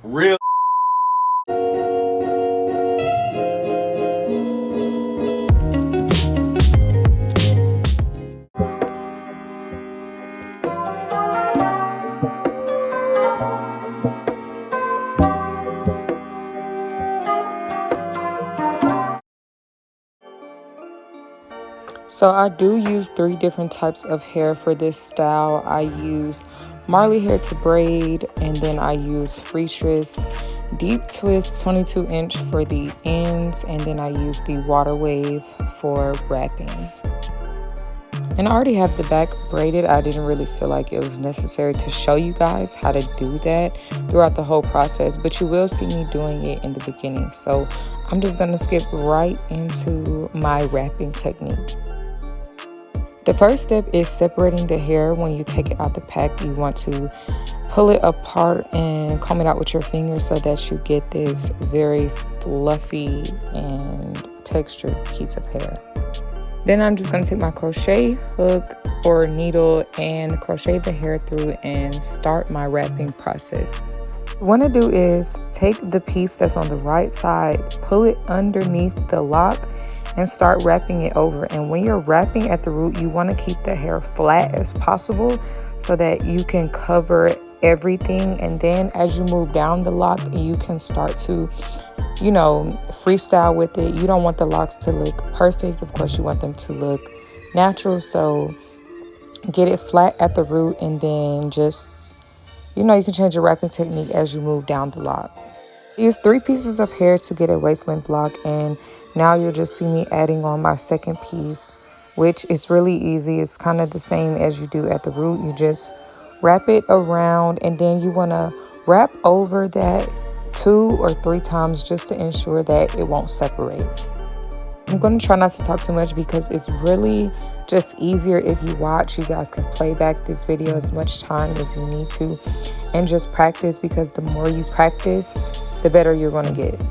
Real. So I do use 3 different types of hair for this style. I use Marley hair to braid, and then I use freetress deep twist 22-inch for the ends, and then I use the water wave for wrapping. And I already have the back braided. I didn't really feel like it was necessary to show you guys how to do that throughout the whole process, but you will see me doing it in the beginning. So I'm just gonna skip right into my wrapping technique. The first step is separating the hair. When you take it out the pack, you want to pull it apart and comb it out with your fingers so that you get this very fluffy and textured piece of hair. Then I'm just going to take my crochet hook or needle and crochet the hair through and start my wrapping process. What you want to do is take the piece that's on the right side, pull it underneath the lock, and start wrapping it over. And when you're wrapping at the root, you want to keep the hair flat as possible so that you can cover everything. And then as you move down the lock, you can start to, freestyle with it. You don't want the locks to look perfect. Of course, you want them to look natural. So get it flat at the root, and then just, you can change your wrapping technique as you move down the lock. Use 3 pieces of hair to get a waist length lock, and now you'll just see me adding on my second piece, which is really easy. It's kind of the same as you do at the root. You just wrap it around, and then you want to wrap over that 2 or 3 times just to ensure that it won't separate. I'm going to try not to talk too much because it's really just easier if you watch. You guys can play back this video as much time as you need to and just practice, because the more you practice, the better you're going to get.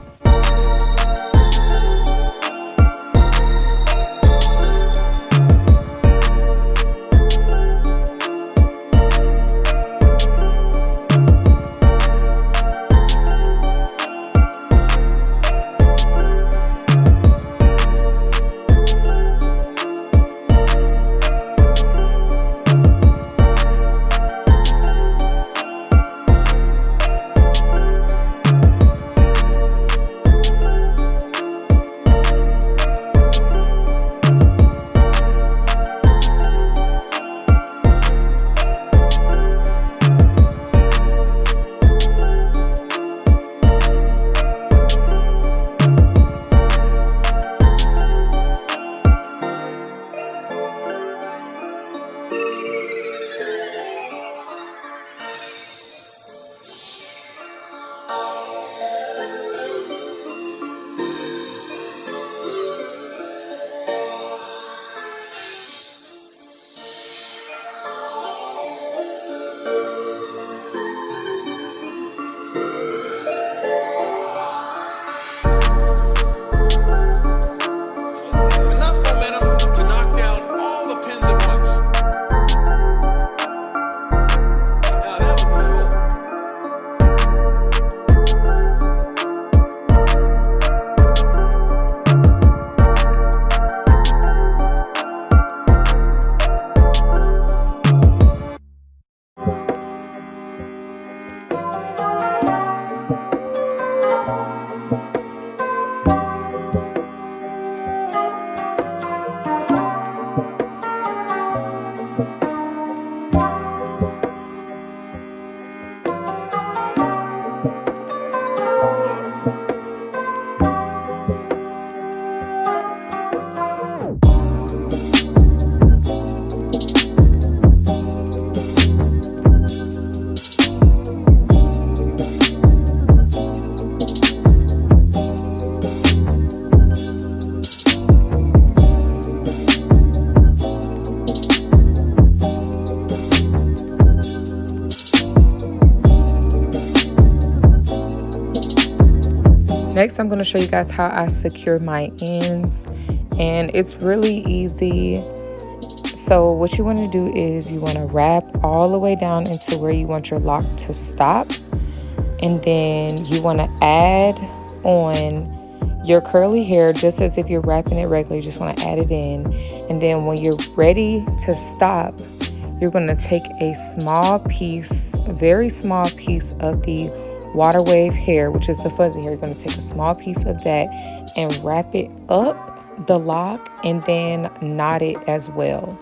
Next, I'm going to show you guys how I secure my ends, and it's really easy. So what you want to do is you want to wrap all the way down into where you want your lock to stop. And then you want to add on your curly hair just as if you're wrapping it regularly. You just want to add it in. And then when you're ready to stop, you're going to take a small piece, a very small piece of the water wave hair, which is the fuzzy hair. You're going to take a small piece of that and wrap it up the lock and then knot it as well.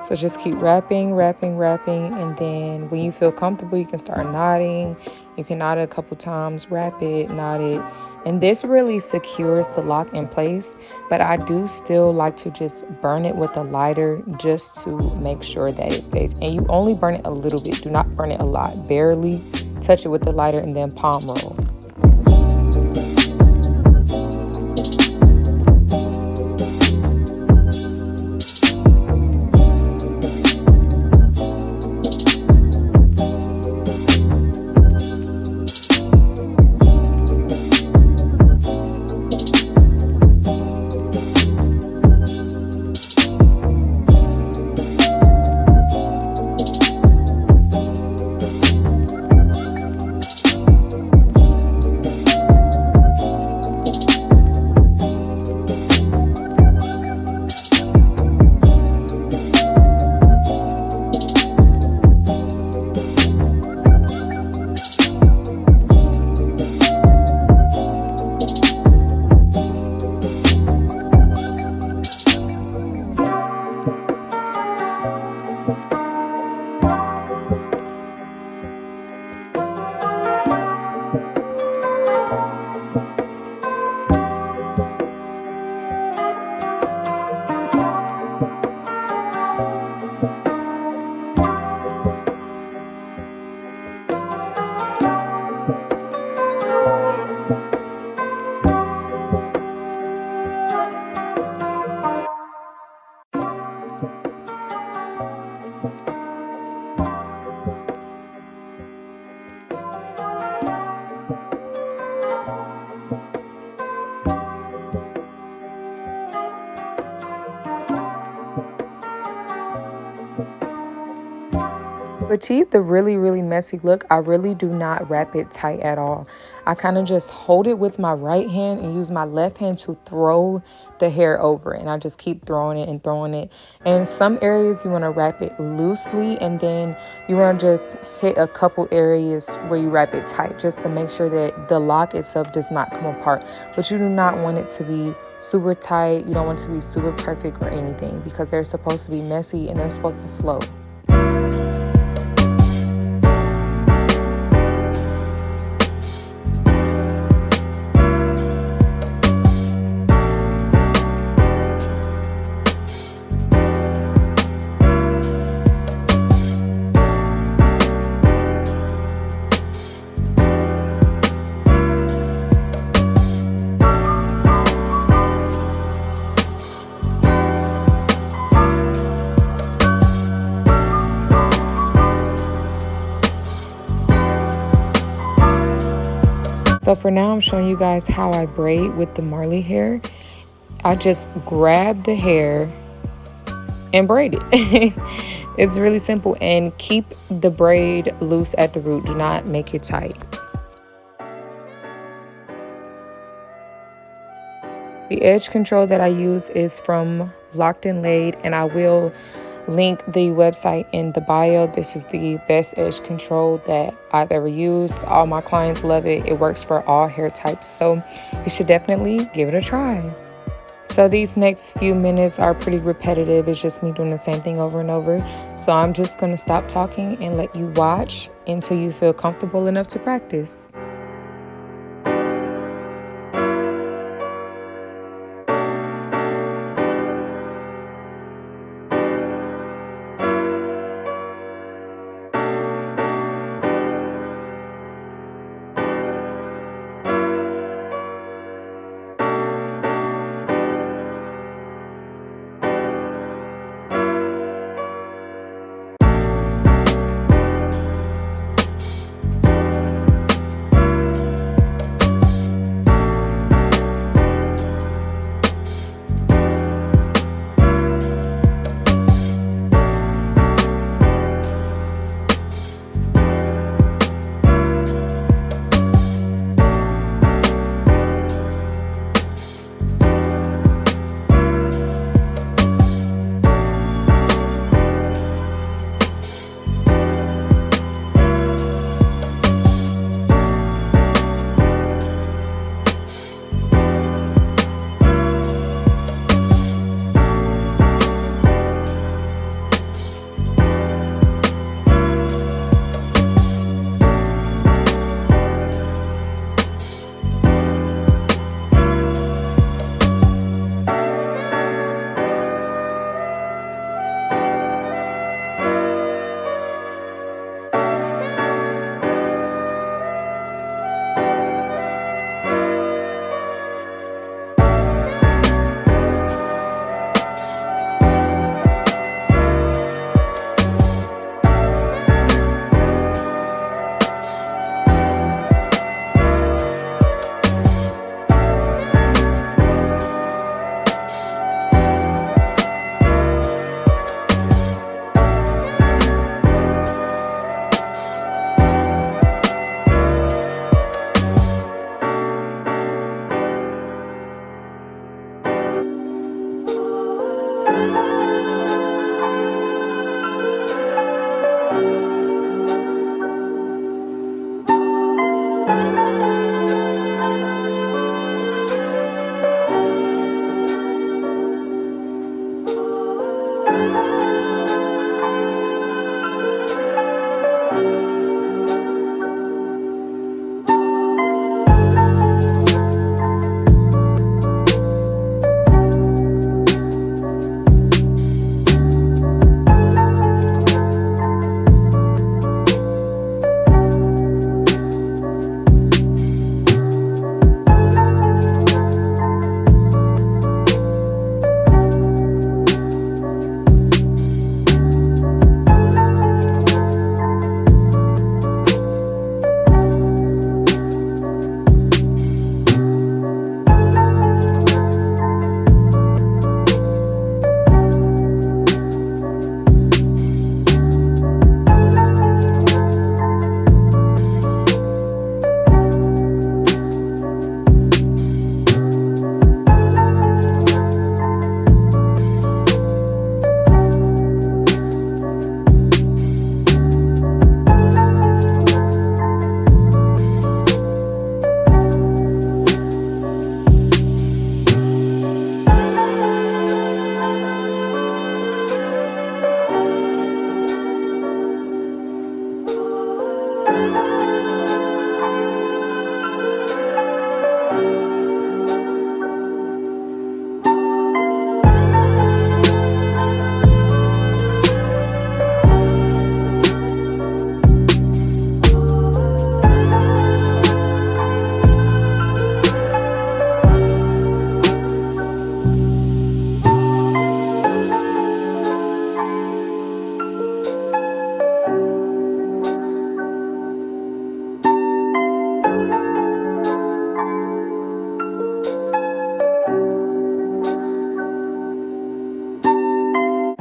So just keep wrapping, and then when you feel comfortable, you can start knotting. You can knot it a couple times, wrap it, knot it. And this really secures the lock in place, but I do still like to just burn it with a lighter just to make sure that it stays. And you only burn it a little bit, do not burn it a lot. Barely touch it with the lighter and then palm roll. To achieve the really messy look, I really do not wrap it tight at all. I kind of just hold it with my right hand and use my left hand to throw the hair over, and I just keep throwing it and throwing it. And some areas you want to wrap it loosely, and then you want to just hit a couple areas where you wrap it tight just to make sure that the lock itself does not come apart. But you do not want it to be super tight. You don't want it to be super perfect or anything, because they're supposed to be messy and they're supposed to flow. So for now, I'm showing you guys how I braid with the Marley hair. I just grab the hair and braid it. It's really simple, and keep the braid loose at the root. Do not make it tight. The edge control that I use is from locNgel, and I will link the website in the bio. This is the best edge control that I've ever used. All my clients love it. It works for all hair types, so you should definitely give it a try. So these next few minutes are pretty repetitive. It's just me doing the same thing over and over. So I'm just going to stop talking and let you watch until you feel comfortable enough to practice.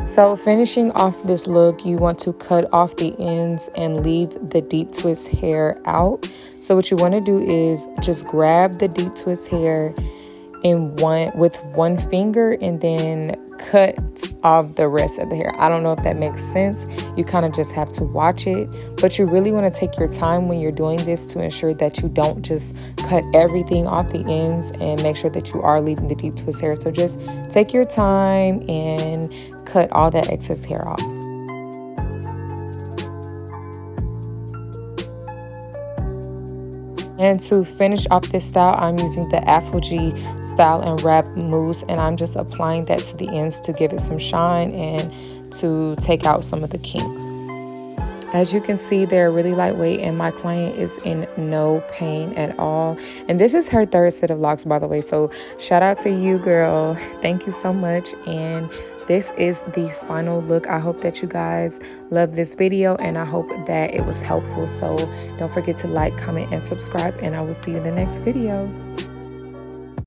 So finishing off this look, you want to cut off the ends and leave the deep twist hair out. So what you want to do is just grab the deep twist hair with one finger and then cut off the rest of the hair. I don't know if that makes sense. You kind of just have to watch it, but you really want to take your time when you're doing this to ensure that you don't just cut everything off the ends, and make sure that you are leaving the deep twist hair. So just take your time and cut all that excess hair off. And to finish off this style, I'm using the Afro G Style and Wrap mousse, and I'm just applying that to the ends to give it some shine and to take out some of the kinks. As you can see, they're really lightweight, and my client is in no pain at all. And this is her third set of locks, by the way, so shout out to you, girl. Thank you so much. And this is the final look. I hope that you guys love this video, and I hope that it was helpful. So don't forget to like, comment, and subscribe, and I will see you in the next video.